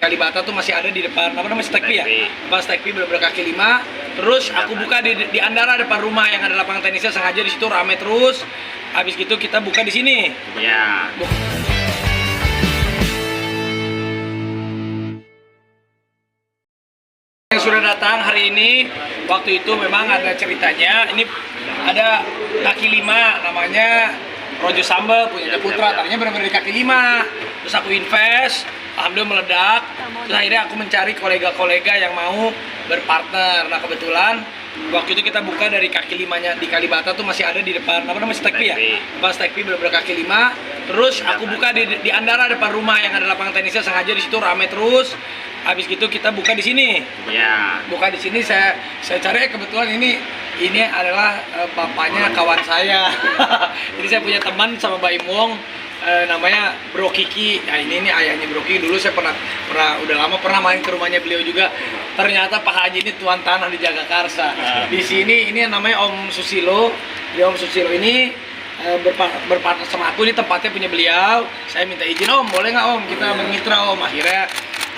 Kalibata tuh masih ada di depan apa namanya Stekpi ya? Depan Stekpi bener-bener kaki 5. Terus aku buka di Andara depan rumah yang ada lapangan tenisnya, sengaja di situ rame terus. Habis gitu kita buka di sini. Ya. Yang sudah datang hari ini, waktu itu memang ada ceritanya. Ini ada kaki 5 namanya Rojo Sambal punya Putra, tadinya benar-benar di kaki 5. Terus aku invest, alhamdulillah meledak. Terus akhirnya aku mencari kolega-kolega yang mau berpartner. Nah kebetulan waktu itu kita buka dari kaki 5-nya di Kalibata tuh masih ada di depan apa namanya Stekpi ya? Depan Stekpi benar-benar kaki 5. Terus aku buka di Andara depan rumah yang ada lapangan tenisnya, sengaja di situ rame terus. Habis gitu kita buka di sini. Ya. Buka di sini saya cari kebetulan ini adalah bapaknya kawan saya. Jadi saya punya teman sama Mbak Imong, namanya Bro Kiki. Nah ini ayahnya Bro Kiki. Dulu saya pernah udah lama pernah main ke rumahnya beliau juga. Ternyata Pak Haji ini tuan tanah di Jagakarsa. Di sini ini namanya Om Susilo. Om Susilo ini berpartner sama aku, ini tempatnya punya beliau. Saya minta izin, Om boleh nggak Om kita mengitra Om. Akhirnya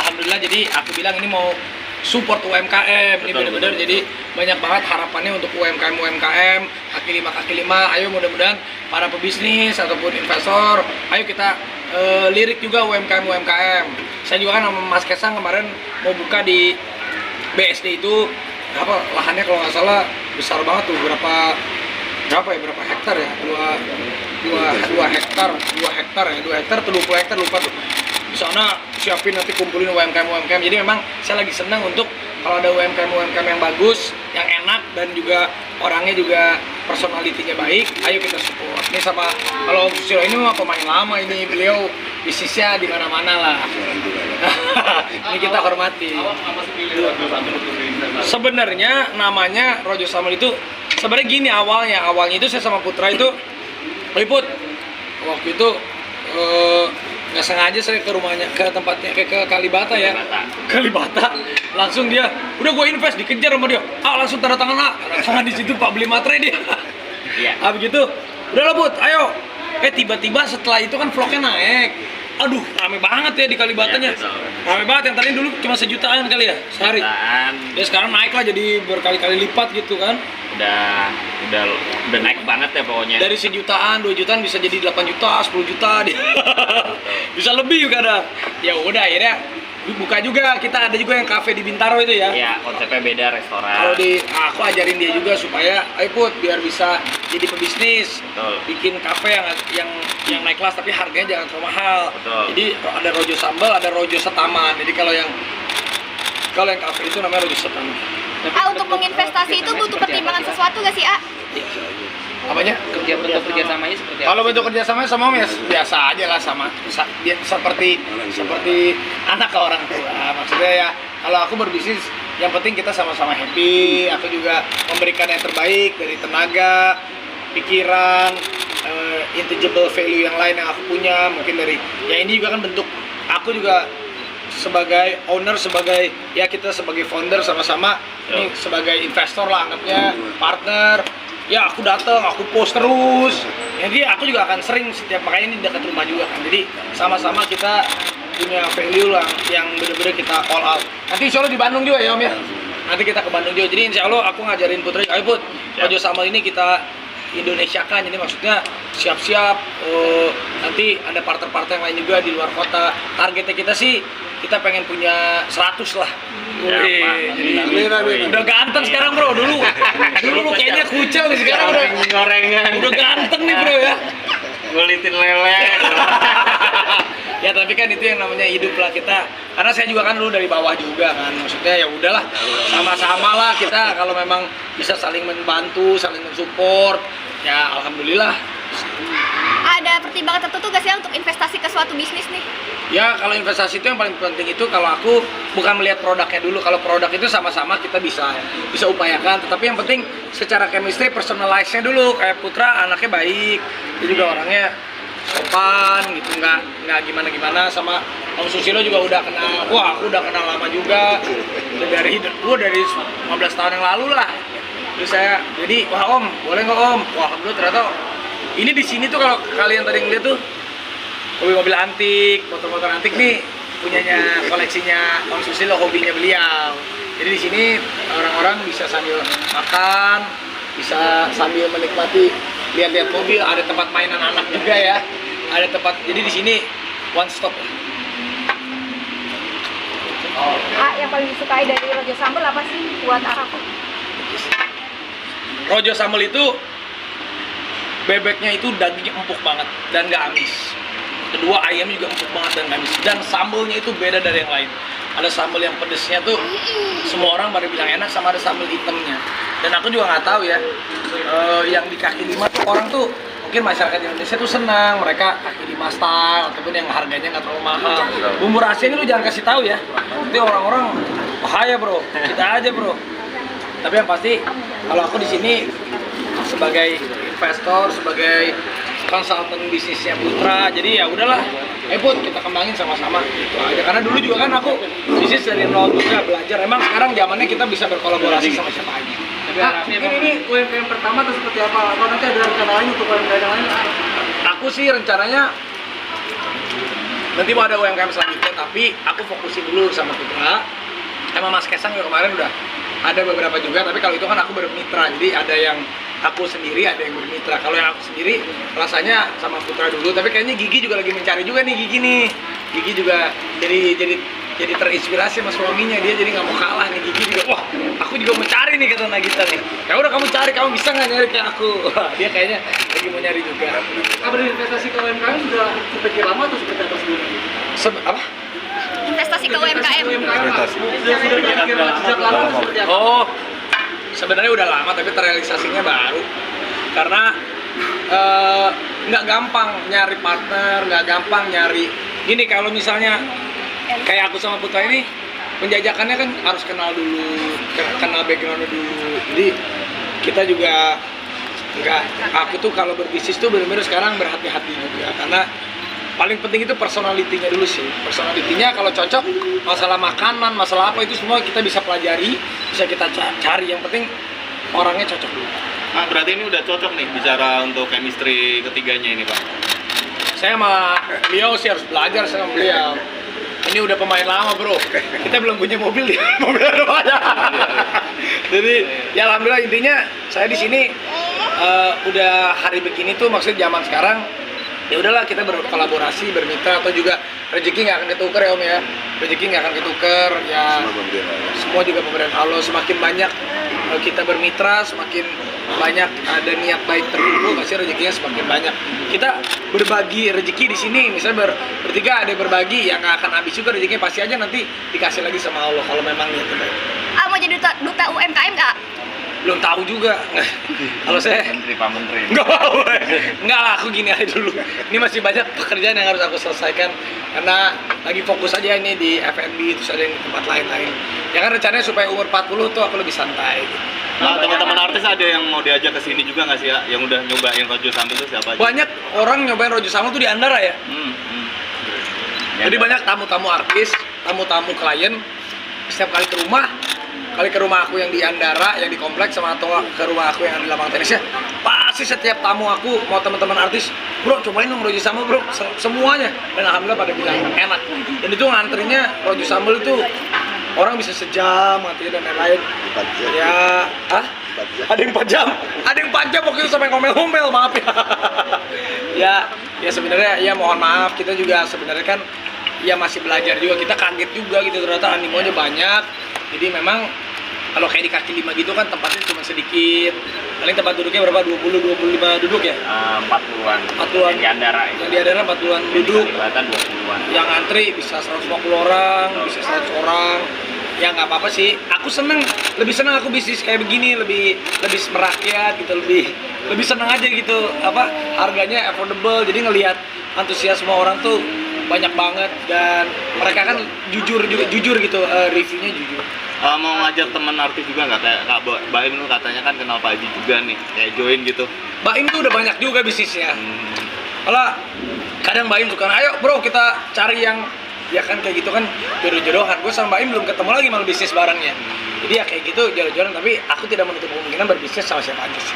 alhamdulillah, jadi aku bilang ini mau support UMKM. Ini benar-benar jadi banyak banget harapannya untuk UMKM kaki 5. Ayo mudah-mudahan para pebisnis ataupun investor, ayo kita lirik juga UMKM. Saya juga kan sama Mas Kesang kemarin mau buka di BSD itu apa lahannya kalau nggak salah besar banget tuh, berapa hektar ya? 2 hektar atau 20 hektar lupa tuh. Di sana siapin nanti kumpulin UMKM. Jadi memang saya lagi senang untuk kalau ada UMKM yang bagus, yang enak dan juga orangnya juga personalitinya baik, ayo kita support. Ini sama kalau Om Susilo ini mah pemain lama, ini beliau bisnisnya di mana-mana lah. Ini kita hormati. Sebenarnya namanya Rojo Sambal itu sebenarnya gini awalnya itu saya sama Putra itu liput waktu itu nggak sengaja saya ke rumahnya, ke tempatnya ke Kalibata ya. Kalibata langsung dia udah gue invest, dikejar sama dia, langsung tanda tangan di situ Pak, beli materai dia. Habis gitu udah lah Put, ayo. Tiba-tiba setelah itu kan vlognya naik, aduh rame banget ya di Kalibatanya. Rame banget, yang tadi dulu cuma 1 jutaan kali ya sehari. Dia sekarang naik lah jadi berkali-kali lipat gitu kan. Udah naik banget ya pokoknya. Dari 1 jutaan, 2 jutaan bisa jadi 8 juta, 10 juta dia. Bisa lebih juga kadang. Ya udah akhirnya buka juga, kita ada juga yang cafe di Bintaro itu ya. Iya, konsepnya beda, restoran. Kalau aku ajarin dia juga supaya ayo Put biar bisa jadi pebisnis. Betul. Bikin cafe yang naik kelas tapi harganya jangan terlalu mahal. Betul. Jadi ada Rojo Sambal, ada Rojo Setaman. Jadi kalau yang cafe itu namanya Rojo Setaman. Untuk menginvestasi itu butuh pertimbangan sesuatu gak sih, A? Apanya? Bentuk kerjasamanya seperti apa? Kalau bentuk kerjasamanya sama Om ya biasa aja lah, seperti anak ke orang tua. Maksudnya ya kalau aku berbisnis yang penting kita sama-sama happy. Aku juga memberikan yang terbaik dari tenaga, pikiran, intangible value yang lain yang aku punya. Mungkin dari ya ini juga kan bentuk aku juga sebagai owner, sebagai ya kita sebagai founder sama-sama ini sebagai investor lah anggapnya, partner. Ya aku datang, aku post terus. Jadi aku juga akan sering setiap, makanya ini dekat rumah juga kan. Jadi sama-sama kita punya value lah yang bener-bener kita all out. Nanti insya Allah di Bandung juga ya Om ya. Nanti kita ke Bandung juga. Jadi insya Allah aku ngajarin Putra, ayo Put, Rojo Sambal ini kita Indonesia kan. Jadi maksudnya siap-siap. Nanti ada partner-partner yang lain juga di luar kota. Targetnya kita sih kita pengen punya 100 lah. Jadi udah ganteng sekarang bro. Dulu lu kayaknya kucel nih, sekarang udah ganteng nih bro ya. Ngulitin lele. Ya tapi kan itu yang namanya hidup lah kita. Karena saya juga kan dulu dari bawah juga kan. Maksudnya ya udahlah, sama-sama lah kita kalau memang bisa saling membantu, saling mensupport. Ya alhamdulillah. Ada pertimbangan tertentu gak sih untuk investasi ke suatu bisnis nih? Ya kalau investasi itu yang paling penting itu kalau aku bukan melihat produknya dulu. Kalau produk itu sama-sama kita bisa upayakan. Tetapi yang penting secara chemistry, personalize-nya dulu. Kayak Putra anaknya baik, dia juga orangnya sopan gitu, nggak gimana-gimana. Sama Om Susilo juga udah kenal. Wah aku udah kenal lama juga. Dari 15 tahun yang lalu lah. Terus saya jadi wah Om boleh nggak Om? Wah alhamdulillah ternyata ini di sini tuh kalau kalian tadi ngeliat tuh mobil-mobil antik, motor-motor antik nih punyanya koleksinya Om Susilo, hobinya beliau. Jadi di sini orang-orang bisa sambil makan, bisa sambil menikmati lihat-lihat mobil, ada tempat mainan anak juga ya. Ada tempat, jadi di sini one stop lah. Yang paling disukai dari Rojo Sambal apa sih buat aku? Rojo Sambal itu bebeknya itu dagingnya empuk banget dan nggak amis. Kedua, ayamnya juga empuk banget dan nggak amis. Dan sambalnya itu beda dari yang lain. Ada sambal yang pedesnya tuh semua orang pada bilang enak, sama ada sambal hitamnya. Dan aku juga nggak tahu ya, yang di kaki lima tuh orang tuh mungkin masyarakat Indonesia tuh senang mereka kaki lima style ataupun yang harganya nggak terlalu mahal. Bumbu rahasia ini lu jangan kasih tahu ya, nanti orang-orang bahaya bro, kita aja bro. Tapi yang pasti kalau aku di sini sebagai investor, sebagai konsultan bisnisnya Putra, jadi ya udahlah, ayo Put, kita kembangin sama-sama gitu aja. Karena dulu juga kan aku bisnis dari nol juga belajar. Emang sekarang zamannya kita bisa berkolaborasi sama siapa aja. Ini UMKM pertama atau seperti apa? Atau nanti ada rencana lain untuk UMKM lain? Aku sih rencananya nanti mau ada UMKM selanjutnya, tapi aku fokusin dulu sama Putra. Sama Mas Kesang juga kemarin udah ada beberapa juga, tapi kalau itu kan aku bermitra, jadi ada yang aku sendiri, ada yang bermitra. Kalau yang aku sendiri rasanya sama Putra dulu, tapi kayaknya Gigi juga lagi mencari juga nih Gigi nih. Gigi juga jadi terinspirasi sama suaminya, dia jadi nggak mau kalah nih. Gigi juga, wah aku juga mau cari nih kata Nagita nih. Ya udah kamu cari, kamu bisa nggak nyari kayak aku? Wah, dia kayaknya lagi mau nyari juga. Kabar investasi ke UMKM sudah sepikir lama atau seperti apa sebelumnya? Apa? Investasi ke UMKM. Sudah berpikir sejak lama atau seperti apa? Oh, sebenarnya udah lama tapi terrealisasinya baru. Karena nggak gampang nyari partner, nggak gampang nyari. Gini, kalau misalnya kayak aku sama Putra ini, penjajakannya kan harus kenal dulu, kenal backgroundnya dulu. Jadi kita juga nggak, aku tuh kalau berbisnis tuh benar-benar sekarang berhati-hati juga, karena paling penting itu personalitinya dulu sih. Personalitinya kalau cocok, masalah makanan, masalah apa itu semua kita bisa pelajari, bisa kita cari. Yang penting orangnya cocok dulu. Nah, berarti ini udah cocok nih bicara untuk chemistry ketiganya ini Pak. Saya sama beliau sih harus belajar sama beliau. Ini udah pemain lama bro, kita belum punya mobil dia, mobil ada banyak. Jadi ya alhamdulillah, intinya saya di sini udah hari begini tuh, maksudnya zaman sekarang ya udahlah kita berkolaborasi, bermitra, atau juga rezeki nggak akan ketuker ya Om ya. Rezeki nggak akan ketuker ya, semua juga pemberian Allah. Semakin banyak kita bermitra, semakin banyak ada niat baik terkumpul, pasti rezekinya semakin banyak. Kita berbagi rezeki di sini, misalnya bertiga ada yang berbagi, yang nggak akan habis juga rezekinya, pasti aja nanti dikasih lagi sama Allah kalau memang niatnya baik. Mau jadi duta UMKM nggak? Belum tahu juga. Kalau saya Menteri Pak Menteri. nggak mau, nggak lah, aku gini aja dulu. Ini masih banyak pekerjaan yang harus aku selesaikan karena lagi fokus aja ini di F&B, terus ada yang di tempat lain-lain. Ya kan rencananya supaya umur 40 tuh aku lebih santai. Nah, teman-teman artis ada yang mau diajak ke sini juga nggak sih ya? Yang udah nyobain Rojo Sambal itu siapa aja? Banyak orang nyobain Rojo Sambal tuh di Andara ya. Jadi banyak tamu-tamu artis, tamu-tamu klien setiap kali ke rumah aku yang di Andara, yang di kompleks, sama atau ke rumah aku yang di lapangan tenisnya, pasti setiap tamu aku mau teman-teman artis, bro cobain dong Rojo Sambal bro, semuanya. Dan alhamdulillah pada bilang enak. Dan itu ngantrinya Rojo Sambal itu orang bisa sejam ngantrinya dan lain-lain. Ya, ada yang 4 jam, waktu itu sampai ngomel-ngomel, maaf ya. Ya sebenarnya ya mohon maaf, kita juga sebenarnya kan ya masih belajar juga, kita kaget juga gitu, ternyata animonya banyak. Jadi memang kalau kayak di kaki lima gitu kan tempatnya cuma sedikit, paling tempat duduknya berapa, 20-25 duduk ya? 40-an. 40-an. Yang di Andara itu. Yang di Andara 40-an duduk. Kelihatan 20-an. Yang antri bisa 150 orang, bisa 100 orang. Ya nggak apa-apa sih. Aku lebih seneng aku bisnis kayak begini, lebih merakyat gitu, lebih seneng aja gitu. Harganya affordable, jadi ngelihat antusiasme orang tuh banyak banget, dan mereka kan jujur gitu, reviewnya jujur. Mau ngajak teman artis juga nggak, kayak Kak Baim lu katanya kan kenal Pak Haji juga nih, kayak join gitu. Baim tuh udah banyak juga bisnisnya. Kalau kadang Baim suka, ayo bro kita cari yang ya kan kayak gitu kan, jodoh-jodohan. Gue sama Baim belum ketemu lagi malah bisnis barengnya. Jadi ya kayak gitu jodoh-jodohan, tapi aku tidak menutup kemungkinan berbisnis sama siapa aja sih.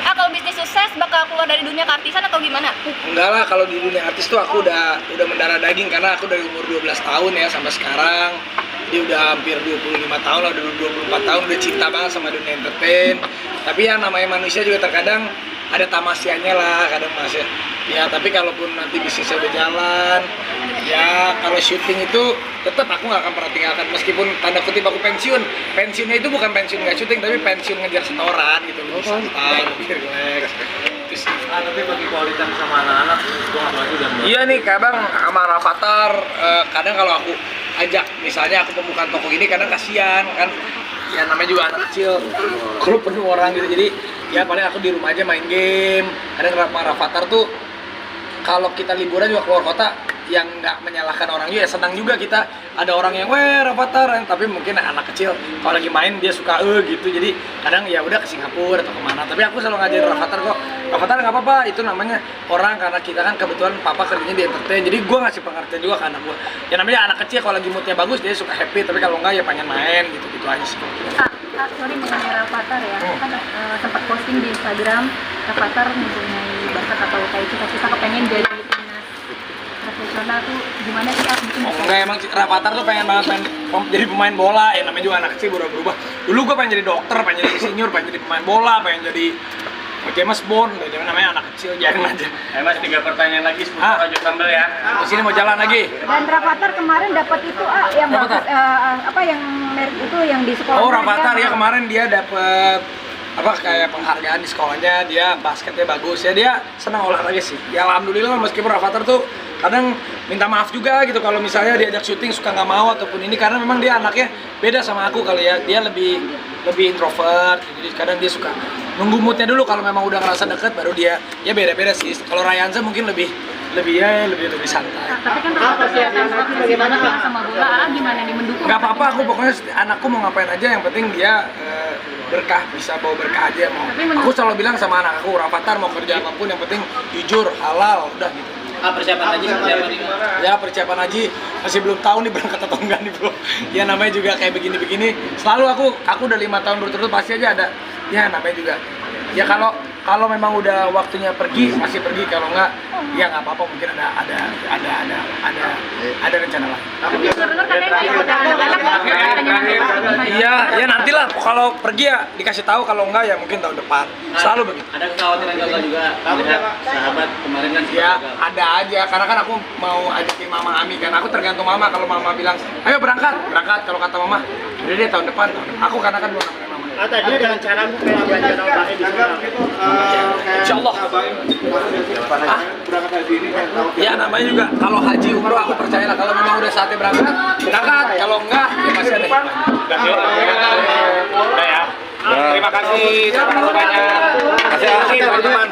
Kalau bisnis sukses bakal keluar dari dunia keartisan atau gimana? Enggak lah, kalau di dunia artis tuh aku udah mendarah daging karena aku dari umur 12 tahun ya sampai sekarang. Dia udah hampir 25 tahun lah, udah 24 tahun udah cinta banget sama dunia entertain. Tapi ya namanya manusia juga terkadang ada tamasiannya lah, kadang masih. Ya tapi kalaupun nanti bisnisnya udah jalan, ya kalau syuting itu tetap aku nggak akan pernah tinggalkan meskipun tanda kutip aku pensiun. Pensiunnya itu bukan pensiun nggak syuting tapi pensiun ngejar setoran gitu loh, santai, lebih relax. Tapi bagi kualitas sama anak-anak, gua nggak lagi udah. Iya nih kadang sama Rafathar, kadang kalau aku ajak misalnya aku pembukaan toko gini kadang kasihan kan, ya namanya juga anak kecil kalau penuh orang gitu, jadi ya paling aku di rumah aja main game. Kadang sama Rafathar tuh kalau kita liburan juga keluar kota, yang nggak menyalahkan orang juga ya senang juga kita ada orang yang Rafathar, tapi mungkin anak kecil kalau lagi main dia suka gitu, jadi kadang ya udah ke Singapura atau kemana, tapi aku selalu ngajarin Rafathar kok, Rafathar nggak apa-apa, itu namanya orang karena kita kan kebetulan papa kerjanya di entertain, jadi gue ngasih pengertian juga ke anak gue, ya namanya anak kecil kalau lagi moodnya bagus dia suka happy, tapi kalau enggak ya pengen main gitu aja sih. Sorry mengenai Rafathar ya, kan sempat posting di Instagram Rafathar mempunyai bakat atau kayak cita-cita kepengen jadi timnas profesional tuh gimana sih bikin? Enggak, emang Rafathar tuh pengen banget jadi pemain bola, ya namanya juga anak kecil berubah. Dulu gue pengen jadi dokter, pengen jadi insinyur, pengen jadi pemain bola, pengen jadi James Bond, namanya anak kecil, jangan aja. Mas 3 pertanyaan lagi seputar Raja Sambal ya. Di sini mau jalan lagi. Dan Rafathar kemarin dapat itu yang bagus, apa yang merit itu yang di sekolah. Oh Rafathar ya kemarin dia dapat apa kayak penghargaan di sekolahnya, dia basketnya bagus ya, dia senang olahraga sih. Ya alhamdulillah meskipun Rafathar tuh kadang minta maaf juga gitu kalau misalnya diajak syuting suka nggak mau ataupun ini, karena memang dia anaknya beda sama aku kali ya, dia lebih introvert gitu. Jadi kadang dia suka nunggu moodnya dulu, kalau memang udah ngerasa deket baru dia ya beda-beda sih. Kalau Ryanza mungkin lebih santai. Tapi kan Rafathar bagaimana sama bola, gimana nih mendukung? Nggak apa-apa, aku pokoknya anakku mau ngapain aja yang penting dia berkah, bisa bawa berkah aja mau. Aku selalu bilang sama anak aku, Rafathar mau kerja apapun yang penting jujur, halal, udah gitu. Persiapan haji seperti apa nih? Ya persiapan haji masih belum tahu nih berangkat atau enggak nih bro. Ya namanya juga kayak begini-begini. Selalu aku udah 5 tahun berturut pasti aja ada. Ya namanya juga. Ya kalau memang udah waktunya pergi masih pergi, kalau enggak ya nggak apa-apa, mungkin ada rencana lain. Iya ya nantilah kalau pergi ya dikasih tahu, kalau enggak ya mungkin tahun depan. Selalu begitu. Ada kekhawatiran gagal juga melihat sahabat kemarin kan Ya ada aja, karena kan aku mau ajakin Mama Ami kan, aku tergantung Mama. Kalau Mama bilang ayo berangkat, kalau kata Mama udah deh tahun depan. Aku karena kan belum namanya Mama. Tadi ada rencana aku pengen belajar apa di sana. Insyaallah. Berangkat haji ini kan tahu. Ya namanya juga kalau haji umroh aku percaya lah, kalau memang udah saatnya berangkat, kalau enggak ya masih ada hikmah. Udah ya. Terima kasih banyak. Terima kasih teman-teman.